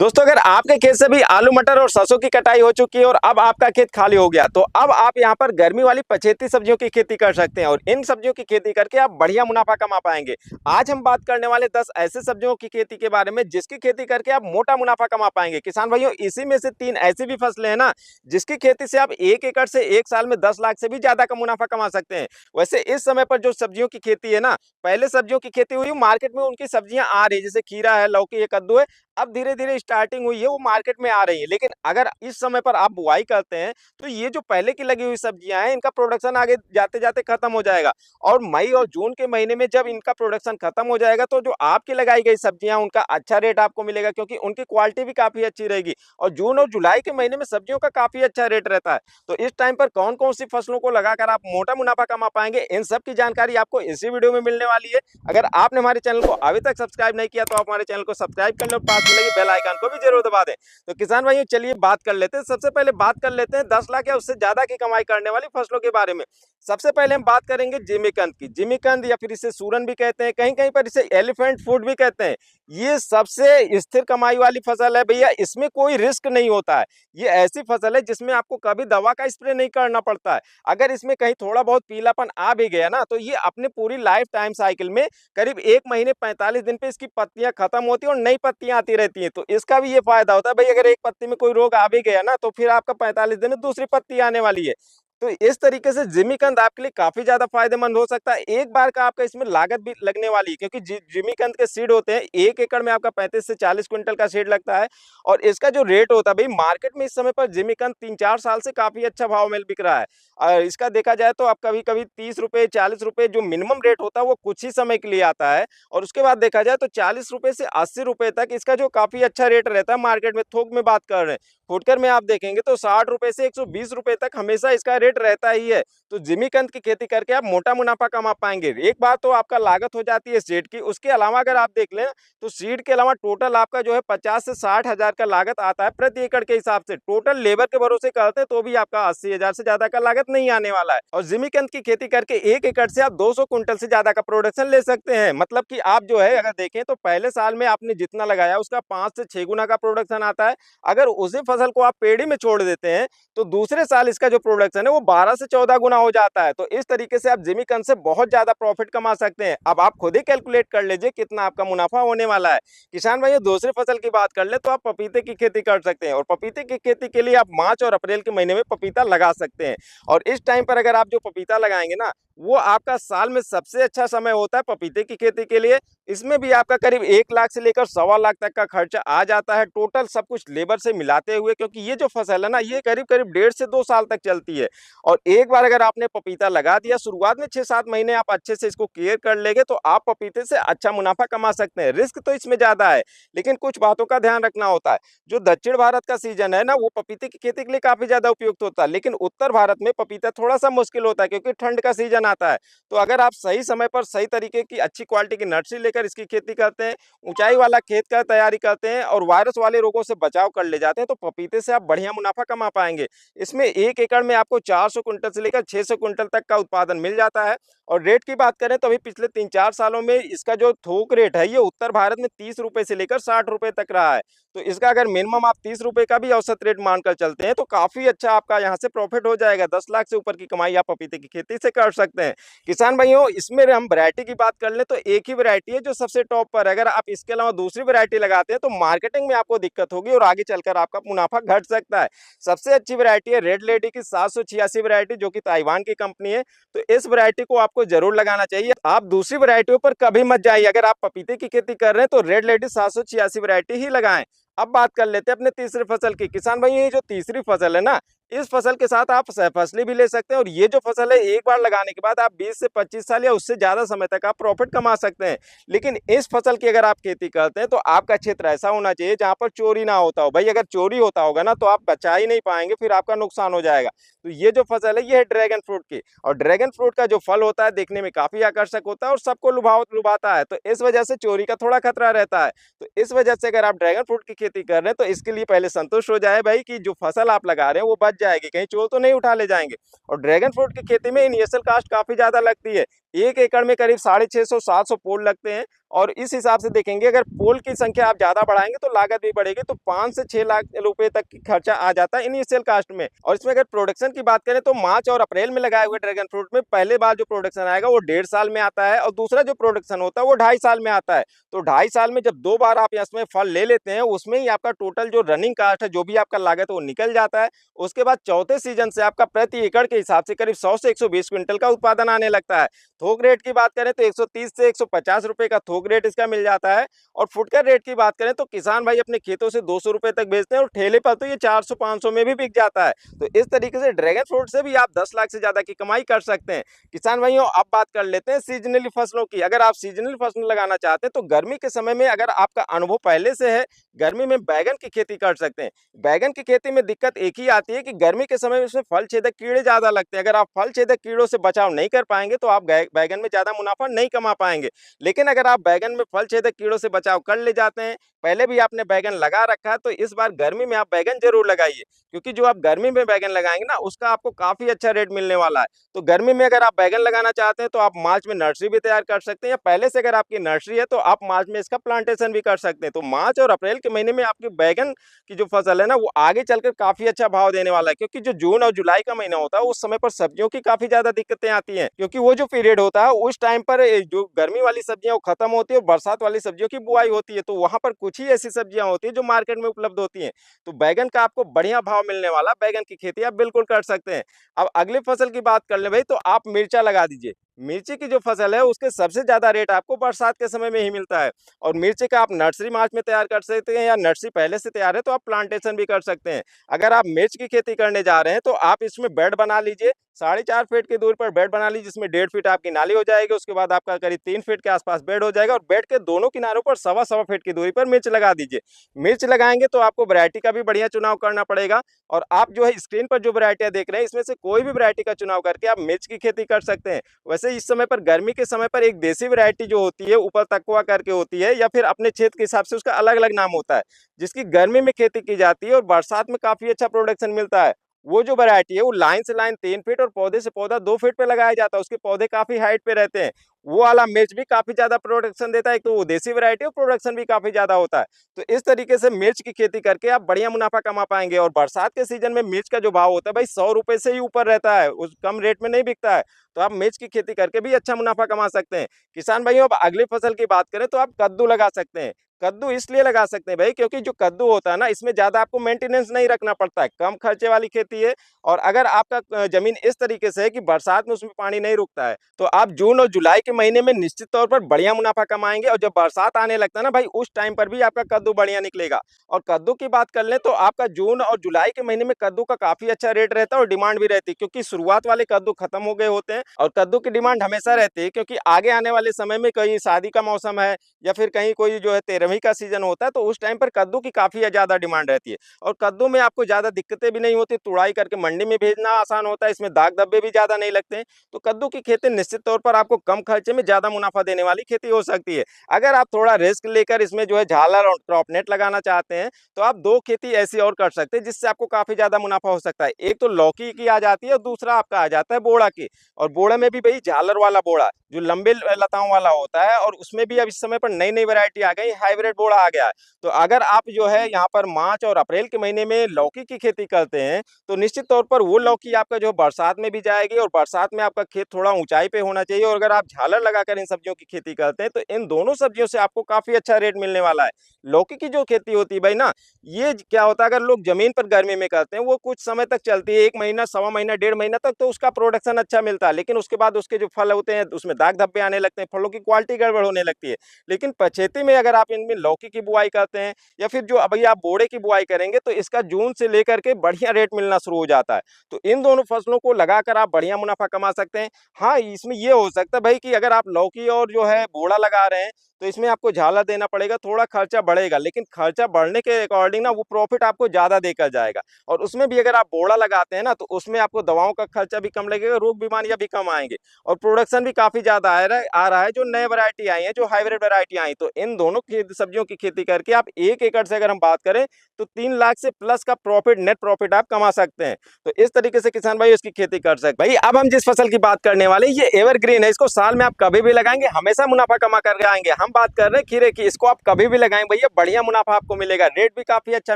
दोस्तों अगर आपके खेत से भी आलू मटर और सरसों की कटाई हो चुकी है और अब आपका खेत खाली हो गया तो अब आप यहाँ पर गर्मी वाली पछेती सब्जियों की खेती कर सकते हैं और इन सब्जियों की खेती करके आप बढ़िया मुनाफा कमा पाएंगे। आज हम बात करने वाले 10 ऐसे सब्जियों की खेती के बारे में जिसकी खेती करके आप मोटा मुनाफा कमा पाएंगे। किसान भाइयों, इसी में से 3 ऐसी भी फसलें हैं ना जिसकी खेती से आप 1 एकड़ से 1 साल में 10 लाख से भी ज्यादा का मुनाफा कमा सकते हैं। वैसे इस समय पर जो सब्जियों की खेती है ना, पहले सब्जियों की खेती हुई मार्केट में उनकी सब्जियां आ रही है, जैसे खीरा है, लौकी है, कद्दू है। अब धीरे-धीरे स्टार्टिंग हुई है, वो मार्केट में आ रही है। लेकिन अगर इस समय पर आप बुआई करते हैं, तो ये जो पहले की लगी हुई सब्जियाँ हैं, इनका प्रोडक्शन आगे जाते-जाते खत्म हो जाएगा और मई और जून के महीने में जब इनका प्रोडक्शन खत्म हो जाएगा, तो जो आपकी लगाई गई सब्जियाँ, उनका अच्छा रेट आपको मिलेगा क्योंकि उनकी क्वालिटी भी काफ़ी अच्छी रहेगी और जून और जुलाई के महीने में सब्जियों का काफ़ी अच्छा रेट रहता है। तो इस टाइम पर कौन-कौन सी फसलों को लगाकर आप मोटा मुनाफा कमा पाएँगे, इन सब की जानकारी आपको इसी वीडियो में मिलने वाली है। अगर आपने हमारे चैनल को अभी तक सब्सक्राइब नहीं किया, तो आप हमारे चैनल को सब्सक्राइब कर लें और पास में लगे बेल आइकन को भी जरूर दबा दें। तो किसान भाइयों, चलिए बात कर लेते हैं। सबसे पहले बात कर लेते हैं 10 लाख या उससे ज्यादा की कमाई करने वाली फसलों के बारे में। सबसे पहले हम बात करेंगे जिमीकंद की। जिमीकंद या फिर इसे सूरन भी कहते हैं, कहीं कहीं पर इसे एलिफेंट फूड भी कहते हैं। ये सबसे स्थिर कमाई वाली फसल है भैया, इसमें कोई रिस्क नहीं होता है। ये ऐसी फसल है जिसमें आपको कभी दवा का स्प्रे नहीं करना पड़ता है। अगर इसमें कहीं थोड़ा बहुत पीलापन आ भी गया ना, तो ये अपने पूरी लाइफ टाइम साइकिल में करीब 1 महीने 45 दिन पे इसकी पत्तियां खत्म होती है और नई पत्तियां आती रहती हैं। तो इसका भी ये फायदा होता है भाई, अगर एक पत्ती में कोई रोग आ भी गया ना, तो फिर आपका 45 दिन में दूसरी पत्ती आने वाली है। तो इस तरीके से जिमीकंद आपके लिए काफी ज्यादा फायदेमंद हो सकता है। एक बार का आपका इसमें लागत भी लगने वाली है क्योंकि जिमीकंद के सीड होते हैं, 1 एकड़ में आपका 35 से 40 क्विंटल का सीड लगता है और इसका जो रेट होता है भाई, मार्केट में इस समय पर जिमीकंद 3-4 साल से काफी अच्छा भाव में बिक रहा है। और इसका देखा जाए तो आप कभी कभी 30 रुपए 40 रुपए जो मिनिमम रेट होता है वो कुछ ही समय के लिए आता है और उसके बाद देखा जाए तो 40 रुपए से 80 रुपए तक इसका जो काफी अच्छा रेट रहता है मार्केट में। थोक में बात कर रहे हैं, फुटकर में आप देखेंगे तो 60 रुपए से 120 रुपए तक हमेशा इसका रेट रहता ही है। तो जिमीकंद की खेती करके आप मोटा मुनाफा कमा पाएंगे। एक बार तो आपका लागत हो जाती है सीड की, उसके अलावा अगर आप देख लें तो सीड के अलावा टोटल आपका जो है 50 से 60 हजार का लागत आता है प्रति एकड़ के हिसाब से। टोटल लेबर के भरोसे करते हैं तो भी आपका 80 हजार से ज्यादा का लागत नहीं आने वाला है। और जिमीकंद की खेती करके 1 एकड़ से आप 200 कुंटल से ज्यादा का प्रोडक्शन ले सकते हैं। मतलब कि आप जो है अगर देखें तो पहले साल में आपने जितना लगाया उसका 5 से 6 गुना का प्रोडक्शन आता है। अगर उसी फसल को आप पेड़ी में छोड़ देते हैं तो दूसरे साल इसका जो प्रोडक्शन है वो 12 से 14 गुना हो जाता है। तो इस तरीके से आप जिमीकंद से बहुत ज्यादा प्रॉफिट कमा सकते हैं। अब आप खुद ही कैलकुलेट कर लीजिए कितना आपका मुनाफा होने वाला है। किसान भाइयों, दूसरी फसल की बात कर ले तो आप पपीते की खेती कर सकते हैं और पपीते की खेती के लिए आप मार्च और अप्रैल के महीने में पपीता लगा सकते हैं। और इस टाइम पर अगर आप जो पपीता लगाएंगे ना, वो आपका साल में सबसे अच्छा समय होता है पपीते की खेती के लिए। इसमें भी आपका करीब 1 लाख से लेकर 1.25 लाख तक का खर्चा आ जाता है टोटल सब कुछ लेबर से मिलाते हुए, क्योंकि ये जो फसल है ना ये करीब करीब 1.5 से 2 साल तक चलती है। और एक बार अगर आपने पपीता लगा दिया, शुरुआत में 6-7 महीने आप अच्छे से इसको केयर कर लेंगे तो आप पपीते से अच्छा मुनाफा कमा सकते हैं। रिस्क तो इसमें ज्यादा है लेकिन कुछ बातों का ध्यान रखना होता है। जो दक्षिण भारत का सीजन है ना, वो पपीते की खेती के लिए काफी ज्यादा उपयुक्त होता है, लेकिन उत्तर भारत में पपीता थोड़ा सा मुश्किल होता है क्योंकि ठंड का सीजन आता है। तो अगर आप सही समय पर सही तरीके की अच्छी क्वालिटी की नर्सरी लेकर इसकी खेती करते हैं, ऊंचाई वाला खेत का तैयारी करते हैं और वायरस वाले रोगों से बचाव कर ले जाते हैं, तो पपीते से आप बढ़िया मुनाफा कमा पाएंगे। इसमें 1 एकड़ में आपको 400 कुंटल से लेकर 600 कुंटल तक का उत्पादन मिल जाता है। और रेट की बात करें तो अभी पिछले 3-4 सालों में इसका जो थोक रेट है ये उत्तर भारत में 30 रुपए से लेकर 60 रुपए तक रहा है। तो इसका अगर मिनिमम आप 30 रुपए का भी औसत रेट मानकर चलते हैं तो काफी अच्छा आपका यहाँ से प्रॉफिट हो जाएगा। 10 लाख से ऊपर की कमाई आप पपीते की खेती से कर सकते हैं। किसान भाइयों, इसमें हम वैरायटी की बात कर लें तो एक ही वैरायटी है जो सबसे टॉप पर है। अगर आप इसके अलावा दूसरी वैरायटी लगाते हैं तो मार्केटिंग में आपको दिक्कत होगी और आगे चलकर आपका मुनाफा घट सकता है। सबसे अच्छी वैरायटी है रेड लेडी की 786 वैरायटी, जो कि ताइवान की कंपनी है। तो इस वैरायटी को आपको जरूर लगाना चाहिए। आप दूसरी वैरायटियों पर कभी मत जाइए। अगर आप पपीते की खेती कर रहे हैं तो रेड लेडी 786 वैरायटी ही लगाएं। अब बात कर लेते हैं अपने तीसरी फसल की। किसान भाई, ये जो तीसरी फसल है ना, इस फसल के साथ आप सहफसली भी ले सकते हैं और ये जो फसल है एक बार लगाने के बाद आप 20 से 25 साल या उससे ज्यादा समय तक आप प्रॉफिट कमा सकते हैं। लेकिन इस फसल की अगर आप खेती करते हैं तो आपका क्षेत्र ऐसा होना चाहिए जहां पर चोरी ना होता हो। भाई अगर चोरी होता होगा ना तो आप बचा ही नहीं पाएंगे, फिर आपका नुकसान हो जाएगा। तो ये जो फसल है ये है ड्रैगन फ्रूट की, और ड्रैगन फ्रूट का जो फल होता है देखने में काफी आकर्षक होता है और सबको लुभाता है। तो इस वजह से चोरी का थोड़ा खतरा रहता है। तो इस वजह से अगर आप ड्रैगन फ्रूट की खेती कर रहे हैं तो इसके लिए पहले संतुष्ट हो जाए भाई कि जो फसल आप लगा रहे हैं वो बच जाएगी, कहीं चोर तो नहीं उठा ले जाएंगे। और ड्रैगन फ्रूट की खेती में इनिशियल कास्ट काफी ज्यादा लगती है। 1 एकड़ में करीब 650-700 पोल लगते हैं और इस हिसाब से देखेंगे अगर पोल की संख्या आप ज़्यादा बढ़ाएँगे तो लागत भी बढ़ेगी, तो 5 से 6 लाख रुपए तक की खर्चा आ जाता है इनिशियल कॉस्ट में। और इसमें अगर प्रोडक्शन की बात करें तो मार्च और अप्रैल में लगाए हुए ड्रैगन फ्रूट में पहले बार जो प्रोडक्शन आएगा वो 1.5 साल में आता है और दूसरा जो प्रोडक्शन होता है वो 2.5 साल में आता है। तो 2.5 साल में जब 2 बार आप इसमें फल ले लेते हैं, उसमें ही आपका टोटल जो रनिंग कॉस्ट है, जो भी आपका लागत है वो निकल जाता है। उसके बाद चौथे सीजन से आपका प्रति एकड़ के हिसाब से करीब 100 से 120 क्विंटल का उत्पादन आने लगता है। थोक रेट की बात करें तो 130 से 150 रुपए का थोक रेट इसका मिल जाता है और फुटकर रेट की बात करें तो किसान भाई अपने खेतों से 200 रुपए तक बेचते हैं और ठेले पर तो ये 400-500 में भी बिक जाता है। तो इस तरीके से ड्रैगन फ्रूट से भी आप 10 लाख से ज्यादा की कमाई कर सकते हैं। किसान भाइयों, अब बात कर लेते हैं सीजनली फसलों की। अगर आप सीजनल फसल लगाना चाहते हैं तो गर्मी के समय में अगर आपका अनुभव पहले से है, गर्मी में बैगन की खेती कर सकते हैं। बैगन की खेती में दिक्कत एक ही आती है कि गर्मी के समय में इसमें फल छेदक कीड़े ज्यादा लगते हैं। अगर आप फल छेदक कीड़ों से बचाव नहीं कर पाएंगे तो आप बैगन में ज्यादा मुनाफा नहीं कमा पाएंगे। लेकिन अगर आप बैगन में फल छेदक कीड़ों से बचाव कर ले जाते हैं, पहले भी आपने बैगन लगा रखा है, तो इस बार गर्मी में आप बैगन जरूर लगाइए, क्योंकि जो आप गर्मी में बैगन लगाएंगे ना उसका आपको काफी अच्छा रेट मिलने वाला है। तो गर्मी में अगर आप बैगन लगाना चाहते हैं तो आप मार्च में नर्सरी भी तैयार कर सकते हैं, या पहले से अगर आपकी नर्सरी है तो आप मार्च में इसका प्लांटेशन भी कर सकते हैं। तो मार्च और अप्रैल के महीने में आपकी बैगन की जो फसल है ना वो आगे चलकर काफी अच्छा भाव देने वाला है, क्योंकि जो जून और जुलाई का महीना होता है उस समय पर सब्जियों की काफी ज्यादा दिक्कतें आती हैं, क्योंकि वो जो पीरियड होता है उस टाइम पर जो गर्मी वाली सब्जियां वो खत्म होती है और बरसात वाली सब्जियों की बुआई होती है। तो वहां पर कुछ ही ऐसी सब्जियां होती है जो मार्केट में उपलब्ध होती हैं। तो बैगन का आपको बढ़िया भाव मिलने वाला, बैगन की खेती आप बिल्कुल कर सकते हैं। अब अगली फसल की बात कर ले भाई, तो आप मिर्चा लगा दीजिए। मिर्ची की जो फसल है उसके सबसे ज्यादा रेट आपको बरसात के समय में ही मिलता है, और मिर्ची का आप नर्सरी मार्च में तैयार कर सकते हैं, या नर्सरी पहले से तैयार है तो आप प्लांटेशन भी कर सकते हैं। अगर आप मिर्च की खेती करने जा रहे हैं तो आप इसमें बेड बना लीजिए, 4.5 फीट की दूरी पर बेड बना लीजिए, जिसमें 1.5 फीट आपकी नाली हो जाएगी, उसके बाद आपका करीब 3 फीट के आसपास बेड हो जाएगा, और बेड के दोनों किनारों पर 1.25 फीट की दूरी पर मिर्च लगा दीजिए। मिर्च लगाएंगे तो आपको वैरायटी का भी बढ़िया चुनाव करना पड़ेगा, और आप जो है स्क्रीन पर जो वैरायटियां देख रहे हैं इसमें से कोई भी वैरायटी का चुनाव करके आप मिर्च की खेती कर सकते हैं। वैसे इस समय पर गर्मी के समय पर एक देसी वैरायटी जो होती है ऊपर तकवा करके होती है, या फिर अपने क्षेत्र के हिसाब से उसका अलग अलग नाम होता है, जिसकी गर्मी में खेती की जाती है और बरसात में काफी अच्छा प्रोडक्शन मिलता है। वो जो वैरायटी है वो लाइन से लाइन 3 फीट और पौधे से पौधा 2 फीट पे लगाया जाता है, उसके पौधे काफी हाइट पे रहते हैं। वो वाला मिर्च भी काफी ज्यादा प्रोडक्शन देता है, एक तो वो देसी वैरायटी और प्रोडक्शन भी काफी ज्यादा होता है। तो इस तरीके से मिर्च की खेती करके आप बढ़िया मुनाफा कमा पाएंगे, और बरसात के सीजन में मिर्च का जो भाव होता है भाई 100 रुपए से ही ऊपर रहता है, उस कम रेट में नहीं बिकता है। तो आप मिर्च की खेती करके भी अच्छा मुनाफा कमा सकते हैं। किसान भाइयों, अब अगली फसल की बात करें तो आप कद्दू लगा सकते हैं। कद्दू इसलिए लगा सकते हैं भाई क्योंकि जो कद्दू होता है ना इसमें ज्यादा आपको मेंटेनेंस नहीं रखना पड़ता है, कम खर्चे वाली खेती है। और अगर आपका जमीन इस तरीके से है कि बरसात में उसमें पानी नहीं रुकता है, तो आप जून और जुलाई के महीने में निश्चित तौर पर बढ़िया मुनाफा कमाएंगे, और जब बरसात आने लगता है ना भाई उस टाइम पर भी आपका कद्दू बढ़िया निकलेगा। और कद्दू की बात कर लें तो आपका जून और जुलाई के महीने में कद्दू का काफी अच्छा रेट रहता है और डिमांड भी रहती है, क्योंकि शुरुआत वाले कद्दू खत्म हो गए होते हैं, और कद्दू की डिमांड हमेशा रहती है, क्योंकि आगे आने वाले समय में कहीं शादी का मौसम है या फिर कहीं कोई जो है 13वीं का सीजन होता है, तो उस टाइम पर कद्दू की काफी ज्यादा डिमांड रहती है। और कद्दू में आपको ज्यादा दिक्कतें भी नहीं होती, तुड़ाई करके मंडी में भेजना आसान होता है, इसमें दाग धब्बे भी ज्यादा नहीं लगते हैं। तो कद्दू की खेती निश्चित तौर पर आपको कम खर्चे में ज्यादा मुनाफा देने वाली खेती हो सकती है। अगर आप थोड़ा रिस्क लेकर इसमें जो है झालर और क्रॉप नेट लगाना चाहते हैं तो आप 2 खेती ऐसी और कर सकते हैं जिससे आपको काफी ज्यादा मुनाफा हो सकता है। एक तो लौकी की आ जाती है और दूसरा आपका आ जाता है बोड़ा की। और बोड़ा में भी भाई झालर वाला बोड़ा जो लंबे लताओं वाला होता है, और उसमें भी अब इस समय पर नई नई वैरायटी आ गई, हाइब्रिड बोड़ा आ गया है। तो अगर आप जो है यहाँ पर मार्च और अप्रैल के महीने में लौकी की खेती करते हैं तो निश्चित तौर पर वो लौकी आपका जो बरसात में भी जाएगी, और बरसात में आपका खेत थोड़ा ऊंचाई पे होना चाहिए। और अगर आप झालर लगाकर इन सब्जियों की खेती करते हैं तो इन दोनों सब्जियों से आपको काफी अच्छा रेट मिलने वाला है। लौकी की जो खेती होती है भाई ना, ये क्या होता है अगर लोग जमीन पर गर्मी में करते हैं वो कुछ समय तक चलती है, 1 महीना, सवा महीना, 1.5 महीना तक तो उसका प्रोडक्शन अच्छा मिलता है, लेकिन उसके बाद उसके जो फल होते हैं उसमें दाग धब्बे आने लगते हैं, फलों की क्वालिटी गड़बड़ होने लगती है। लेकिन पछेती में अगर आप इनमें लौकी की बुआई करते हैं या फिर जो अभी आप बोड़े की बुआई करेंगे तो इसका जून से लेकर के बढ़िया रेट मिलना शुरू हो जाता है। तो इन दोनों फसलों को लगाकर आप बढ़िया मुनाफा कमा सकते हैं। हाँ, इसमें ये हो सकता है भाई कि अगर आप लौकी और जो है बोड़ा लगा रहे हैं तो इसमें आपको झाला देना पड़ेगा, थोड़ा खर्चा बढ़ेगा, लेकिन खर्चा बढ़ने के अकॉर्डिंग ना वो प्रॉफिट आपको ज़्यादा देकर जाएगा। और उसमें भी अगर आप बोड़ा लगाते हैं ना, तो उसमें आपको दवाओं का खर्चा भी कम लगेगा, रोग बीमारियाँ भी कम आएँगे और प्रोडक्शन भी काफ़ी ज़्यादा आ रहा है जो नए वैरायटी आई है, जो हाइब्रिड वैरायटी आई। तो इन दोनों सब्जियों की खेती करके आप 1 एकड़ से अगर हम बात करें तो 3 लाख से प्लस का प्रॉफिट, नेट प्रॉफिट आप कमा सकते हैं। तो इस तरीके से किसान भाई इसकी खेती कर सकते हैं। भाई अब हम जिस फसल की बात करने वाले हैं, ये एवरग्रीन है, इसको साल में आप कभी भी लगाएंगे हमेशा मुनाफा कमा कर आएंगे। हम बात कर रहे हैं खीरे की, इसको आप कभी भी लगाएंगे भैया बढ़िया मुनाफा आपको मिलेगा, रेट भी काफी अच्छा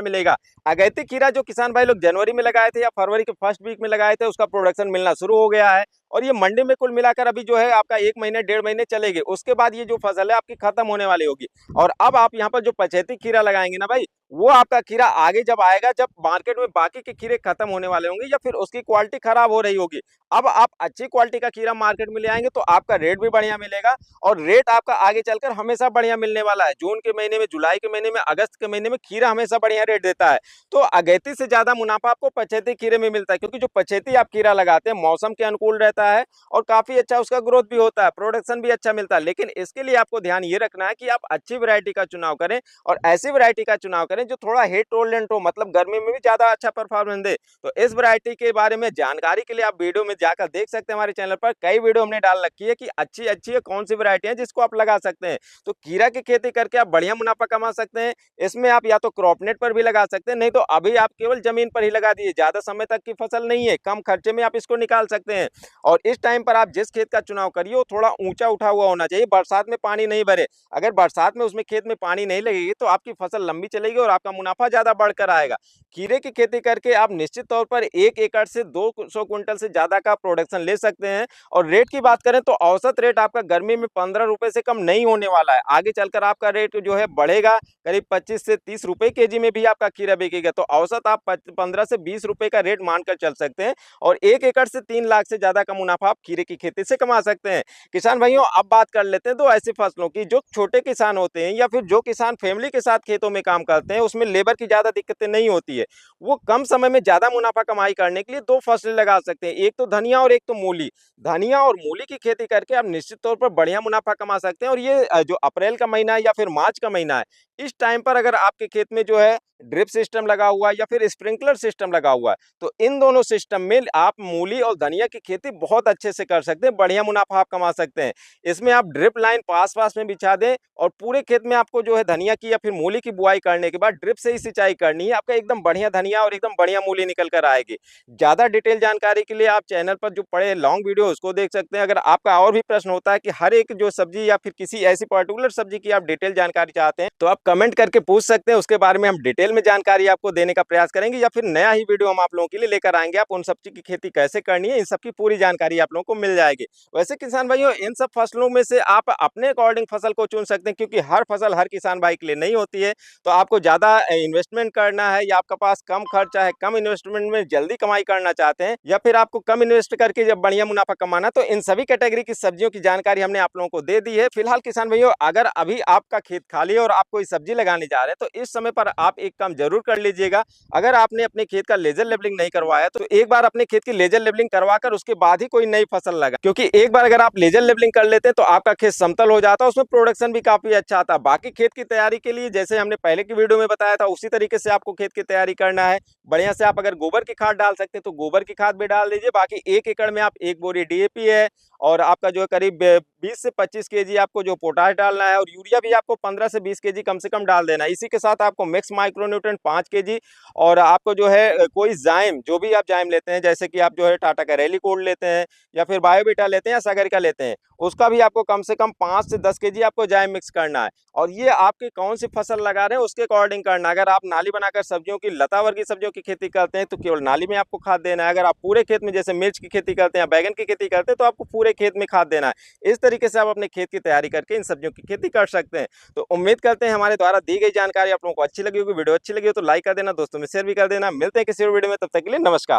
मिलेगा। अगैती खीरा जो किसान भाई लोग जनवरी में लगाए थे या फरवरी के फर्स्ट वीक में लगाए थे, उसका प्रोडक्शन मिलना शुरू हो गया है और ये मंडी में कुल मिलाकर अभी जो है आपका 1 महीने 1.5 महीने चलेगी। उसके बाद ये जो फसल है आपकी खत्म होने वाली होगी। और अब आप यहाँ पर जो पछेती खीरा लगाएंगे ना भाई, वो आपका खीरा आगे जब आएगा, जब मार्केट में बाकी के खीरे खत्म होने वाले होंगे या फिर उसकी क्वालिटी खराब हो रही होगी, अब आप अच्छी क्वालिटी का खीरा मार्केट में ले आएंगे तो आपका रेट भी बढ़िया मिलेगा और रेट आपका आगे चलकर हमेशा बढ़िया मिलने वाला है। जून के महीने में, जुलाई के महीने में, अगस्त के महीने में खीरा हमेशा बढ़िया रेट देता है। तो अगैती से ज्यादा मुनाफा आपको पछेती खीरे में मिलता है, क्योंकि जो पछेती आप खीरा लगाते हैं मौसम के अनुकूल रहता है और काफी अच्छा उसका ग्रोथ भी होता है, प्रोडक्शन भी अच्छा मिलता है। लेकिन इसके लिए आपको ध्यान ये रखना है कि आप अच्छी वैरायटी का चुनाव करें और ऐसी वैरायटी का चुनाव करें जो थोड़ा हीट टॉलरेंट हो, मतलब गर्मी में भी ज्यादा अच्छा परफॉर्मेंस दे। तो इस वैरायटी के बारे में जानकारी के लिए आप वीडियो में जाकर देख सकते हैं। हमारे चैनल पर कई वीडियो हमने डाल रखी है कि अच्छी अच्छी है कौन सी वैरायटी है जिसको आप लगा सकते हैं। तो खीरा की खेती करके आप बढ़िया मुनाफा कमा सकते हैं। इसमें आप या तो क्रॉपनेट पर भी लगा सकते हैं, नहीं तो अभी आप केवल जमीन पर ही लगा दीजिए, ज्यादा समय तक की फसल नहीं है, कम खर्चे में आप इसको निकाल सकते हैं। और इस टाइम पर आप जिस खेत का चुनाव करिए वो थोड़ा ऊंचा उठा हुआ होना चाहिए, बरसात में पानी नहीं भरे। अगर बरसात में उसमें खेत में पानी नहीं लगेगी तो आपकी फसल लंबी चलेगी और आपका मुनाफा ज्यादा बढ़कर आएगा। खीरे की खेती करके आप निश्चित तौर पर 1 एकड़ से 200 क्विंटल से ज्यादा का प्रोडक्शन ले सकते हैं। और रेट की बात करें तो औसत रेट आपका गर्मी में 15 रुपए से कम नहीं होने वाला है। आगे चलकर आपका रेट जो है बढ़ेगा, करीब 25 से 30 रुपए केजी में भी आपका खीरा बिकेगा। तो औसत आप 15 से 20 रुपए का रेट मानकर चल सकते हैं और 1 एकड़ से 3 लाख से ज्यादा का मुनाफा आप खीरे की खेती से कमा सकते हैं। किसान भाइयों अब बात कर लेते हैं दो ऐसी फसलों की जो छोटे किसान होते हैं या फिर जो किसान फैमिली के साथ खेतों में काम करते हैं, उसमें लेबर की ज्यादा दिक्कतें नहीं होती है। वो कम समय में ज्यादा मुनाफा कमाई करने के लिए 2 फसलें लगा सकते हैं, एक तो धनिया और एक तो मूली। धनिया और मूली की खेती करके आप निश्चित तौर पर बढ़िया मुनाफा कमा सकते हैं। और ये जो अप्रैल का महीना है या फिर मार्च का महीना है, इस टाइम पर अगर आपके खेत में जो है ड्रिप सिस्टम लगा हुआ है या फिर स्प्रिंकलर सिस्टम लगा हुआ है, तो इन दोनों सिस्टम में आप मूली और धनिया की खेती बहुत अच्छे से कर सकते हैं, बढ़िया मुनाफा आप कमा सकते हैं। इसमें आप ड्रिप लाइन पास पास में बिछा दें और पूरे खेत में आपको जो है धनिया की या फिर मूली की बुआई करने के बाद ड्रिप से ही सिंचाई करनी है, आपका एकदम बढ़िया धनिया और एकदम बढ़िया मूली निकल कर आएगी। ज्यादा डिटेल जानकारी के लिए आप चैनल पर जो पड़े लॉन्ग वीडियो उसको देख सकते हैं। अगर आपका और भी प्रश्न होता है कि हर एक जो सब्जी या फिर किसी ऐसी पर्टिकुलर सब्जी की आप डिटेल जानकारी चाहते हैं, तो आप कमेंट करके पूछ सकते हैं, उसके बारे में हम डिटेल में जानकारी आपको देने का प्रयास करेंगे या फिर नया ही वीडियो हम आप लोगों के लिए लेकर आएंगे। आप उन सब्जी की खेती कैसे करनी है, इन सब की पूरी जानकारी आप लोगों को मिल जाएगी। वैसे किसान भाइयों इन सब फसलों में से आप अपने अकॉर्डिंग फसल को चुन सकते हैं, क्योंकि हर फसल हर किसान भाई के लिए नहीं होती है। तो आपको ज्यादा इन्वेस्टमेंट करना है या आपके पास कम खर्चा है, कम इन्वेस्टमेंट में जल्दी कमाई करना चाहते हैं, या फिर आपको कम इन्वेस्ट करके जब बढ़िया मुनाफा कमाना, तो इन सभी कैटेगरी की सब्जियों की जानकारी हमने आप लोगों को दे दी है। फिलहाल किसान भाइयों अगर अभी आपका खेत खाली है और आप कोई सब्जी लगाने जा रहे हैं, तो इस समय पर आप एक काम जरूर कर लीजिएगा। अगर आपने अपने खेत का लेजर लेवलिंग नहीं करवाया तो एक बार अपने खेत की लेजर लेवलिंग करवाकर उसके बाद ही कोई नई फसल लगा, क्योंकि एक बार अगर आप लेजर लेवलिंग कर लेते हैं तो आपका खेत समतल हो जाता है, उसमें प्रोडक्शन भी काफी अच्छा आता है। बाकी खेत की तैयारी के लिए जैसे हमने पहले की वीडियो में बताया था उसी तरीके से आपको खेत की तैयारी करना है। बढ़िया से आप अगर गोबर की खाद डाल सकते हैं तो गोबर की खाद भी डाल दीजिए। बाकी 1 एकड़ में आप 1 बोरी डीएपी है और आपका जो है करीब 20 से 25 केजी आपको जो पोटाश डालना है, और यूरिया भी आपको 15 से 20 केजी कम से कम डाल देना है। इसी के साथ आपको मिक्स माइक्रोन्यूट्रिएंट 5 केजी, और आपको जो है कोई जाइम, जो भी आप जाइम लेते हैं, जैसे कि आप जो है टाटा का रैली कोड लेते हैं या फिर बायोबीटा लेते हैं या सागरिका लेते हैं, उसका भी आपको कम से कम 5 से 10 केजी आपको जाइम मिक्स करना है। और ये आपकी कौन सी फसल लगा रहे हैं उसके अकॉर्डिंग करना है। अगर आप नाली बनाकर सब्जियों की, लता वर्गीय सब्जियों की खेती करते हैं तो केवल नाली में आपको खाद देना है। अगर आप पूरे खेत में जैसे मिर्च की खेती करते हैं या बैगन की खेती करते हैं तो आपको पूरे खेत में खाद देना है। इस तरीके से आप अपने खेत की तैयारी करके इन सब्जियों की खेती कर सकते हैं। तो उम्मीद करते हैं हमारे द्वारा दी गई जानकारी आप लोगों को अच्छी लगी होगी। वीडियो अच्छी लगी हो तो लाइक कर देना, दोस्तों में शेयर भी कर देना। मिलते हैं किसी और वीडियो में, तब तक के लिए नमस्कार।